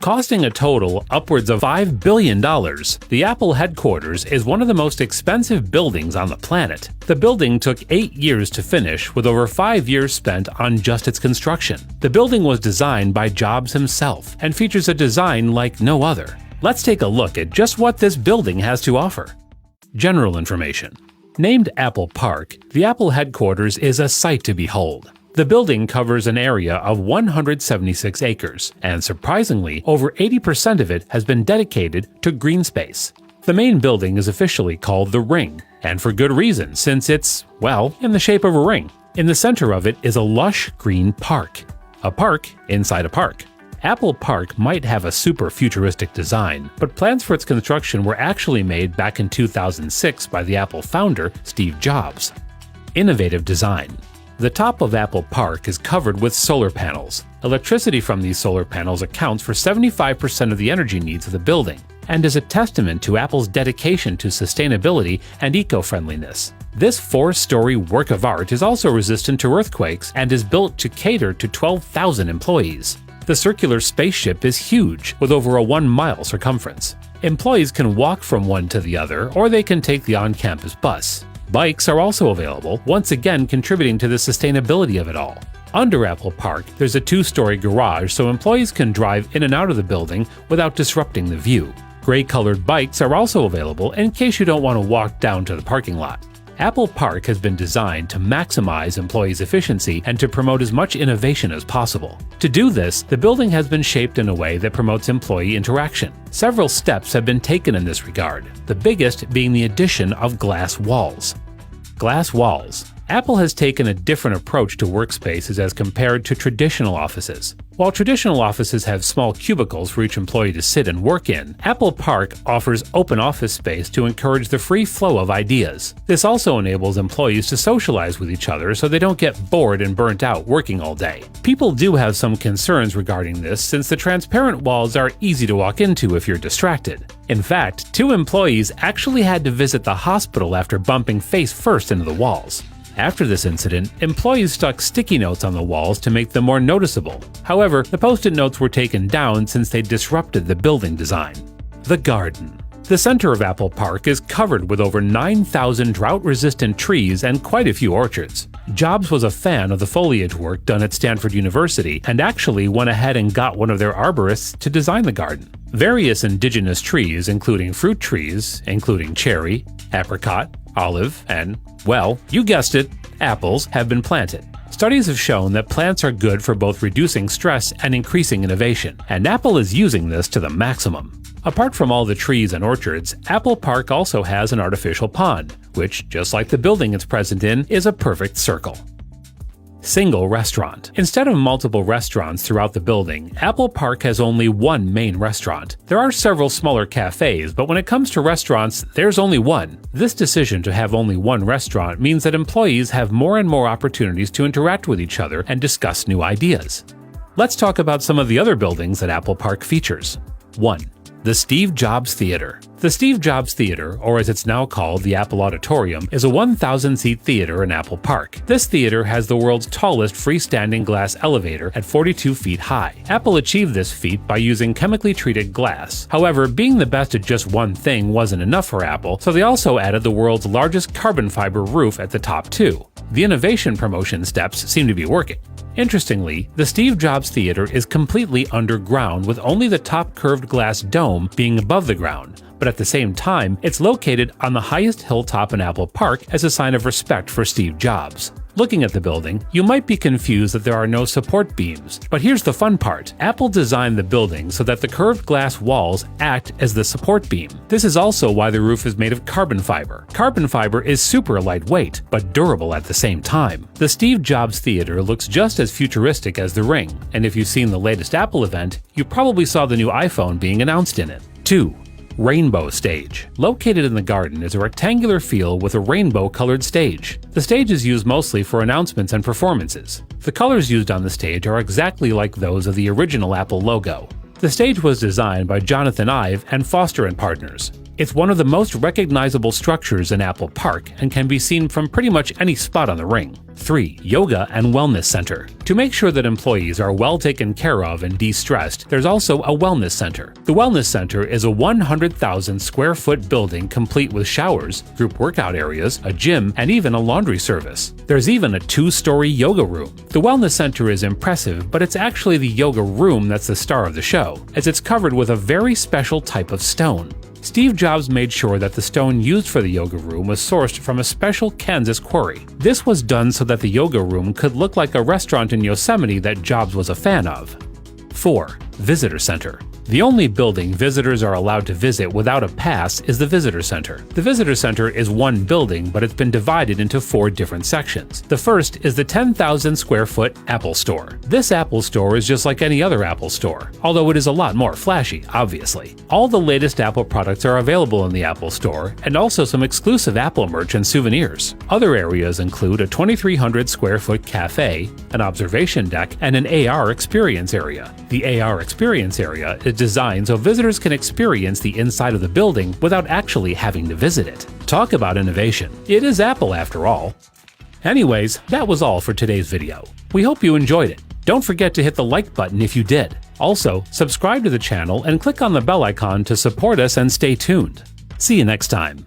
Costing a total upwards of $5 billion, the Apple headquarters is one of the most expensive buildings on the planet. The building took 8 years to finish, with over 5 years spent on just its construction. The building was designed by Jobs himself and features a design like no other. Let's take a look at just what this building has to offer. General information. Named Apple Park, the Apple headquarters is a sight to behold. The building covers an area of 176 acres, and surprisingly, over 80% of it has been dedicated to green space. The main building is officially called the Ring, and for good reason, since it's, well, in the shape of a ring. In the center of it is a lush green park. A park inside a park. Apple Park might have a super futuristic design, but plans for its construction were actually made back in 2006 by the Apple founder, Steve Jobs. Innovative design. The top of Apple Park is covered with solar panels. Electricity from these solar panels accounts for 75% of the energy needs of the building, and is a testament to Apple's dedication to sustainability and eco-friendliness. This 4-story work of art is also resistant to earthquakes and is built to cater to 12,000 employees. The circular spaceship is huge, with over a 1-mile circumference. Employees can walk from one to the other, or they can take the on-campus bus. Bikes are also available, once again contributing to the sustainability of it all. Under Apple Park, there's a 2-story garage so employees can drive in and out of the building without disrupting the view. Gray-colored bikes are also available in case you don't want to walk down to the parking lot. Apple Park has been designed to maximize employees' efficiency and to promote as much innovation as possible. To do this, the building has been shaped in a way that promotes employee interaction. Several steps have been taken in this regard, the biggest being the addition of glass walls. Glass walls. Apple has taken a different approach to workspaces as compared to traditional offices. While traditional offices have small cubicles for each employee to sit and work in, Apple Park offers open office space to encourage the free flow of ideas. This also enables employees to socialize with each other so they don't get bored and burnt out working all day. People do have some concerns regarding this since the transparent walls are easy to walk into if you're distracted. In fact, 2 employees actually had to visit the hospital after bumping face first into the walls. After this incident, employees stuck sticky notes on the walls to make them more noticeable. However, the post-it notes were taken down since they disrupted the building design. The garden. The center of Apple Park is covered with over 9,000 drought-resistant trees and quite a few orchards. Jobs was a fan of the foliage work done at Stanford University and actually went ahead and got one of their arborists to design the garden. Various indigenous trees, including fruit trees, including cherry, apricot, olive, and, well, you guessed it, apples, have been planted. Studies have shown that plants are good for both reducing stress and increasing innovation, and Apple is using this to the maximum. Apart from all the trees and orchards, Apple Park also has an artificial pond, which, just like the building it's present in, is a perfect circle. Single restaurant. Instead of multiple restaurants throughout the building, Apple Park has only one main restaurant. There are several smaller cafes, but when it comes to restaurants, there's only one. This decision to have only one restaurant means that employees have more and more opportunities to interact with each other and discuss new ideas. Let's talk about some of the other buildings that Apple Park features. 1. The Steve Jobs Theater. The Steve Jobs Theater, or as it's now called, the Apple Auditorium, is a 1,000-seat theater in Apple Park. This theater has the world's tallest freestanding glass elevator at 42 feet high. Apple achieved this feat by using chemically treated glass. However, being the best at just one thing wasn't enough for Apple, so they also added the world's largest carbon fiber roof at the top too. The innovation promotion steps seem to be working. Interestingly, the Steve Jobs Theater is completely underground with only the top curved glass dome being above the ground, but at the same time, it's located on the highest hilltop in Apple Park as a sign of respect for Steve Jobs. Looking at the building, you might be confused that there are no support beams, but here's the fun part. Apple designed the building so that the curved glass walls act as the support beam. This is also why the roof is made of carbon fiber. Carbon fiber is super lightweight, but durable at the same time. The Steve Jobs Theater looks just as futuristic as the Ring, and if you've seen the latest Apple event, you probably saw the new iPhone being announced in it. 2. Rainbow Stage. Located in the garden is a rectangular field with a rainbow-colored stage. The stage is used mostly for announcements and performances. The colors used on the stage are exactly like those of the original Apple logo. The stage was designed by Jonathan Ive and Foster & Partners. It's one of the most recognizable structures in Apple Park and can be seen from pretty much any spot on the ring. 3. Yoga and Wellness Center. To make sure that employees are well taken care of and de-stressed, there's also a wellness center. The Wellness Center is a 100,000 square foot building complete with showers, group workout areas, a gym, and even a laundry service. There's even a 2-story yoga room. The Wellness Center is impressive, but it's actually the yoga room that's the star of the show, as it's covered with a very special type of stone. Steve Jobs made sure that the stone used for the yoga room was sourced from a special Kansas quarry. This was done so that the yoga room could look like a restaurant in Yosemite that Jobs was a fan of. 4. Visitor Center. The only building visitors are allowed to visit without a pass is the Visitor Center. The Visitor Center is one building, but it's been divided into 4 different sections. The first is the 10,000 square foot Apple Store. This Apple Store is just like any other Apple Store, although it is a lot more flashy, obviously. All the latest Apple products are available in the Apple Store, and also some exclusive Apple merch and souvenirs. Other areas include a 2,300 square foot cafe, an observation deck, and an AR experience area. The AR experience area is designed so visitors can experience the inside of the building without actually having to visit it. Talk about innovation. It is Apple after all. Anyways, that was all for today's video. We hope you enjoyed it. Don't forget to hit the like button if you did. Also, subscribe to the channel and click on the bell icon to support us and stay tuned. See you next time.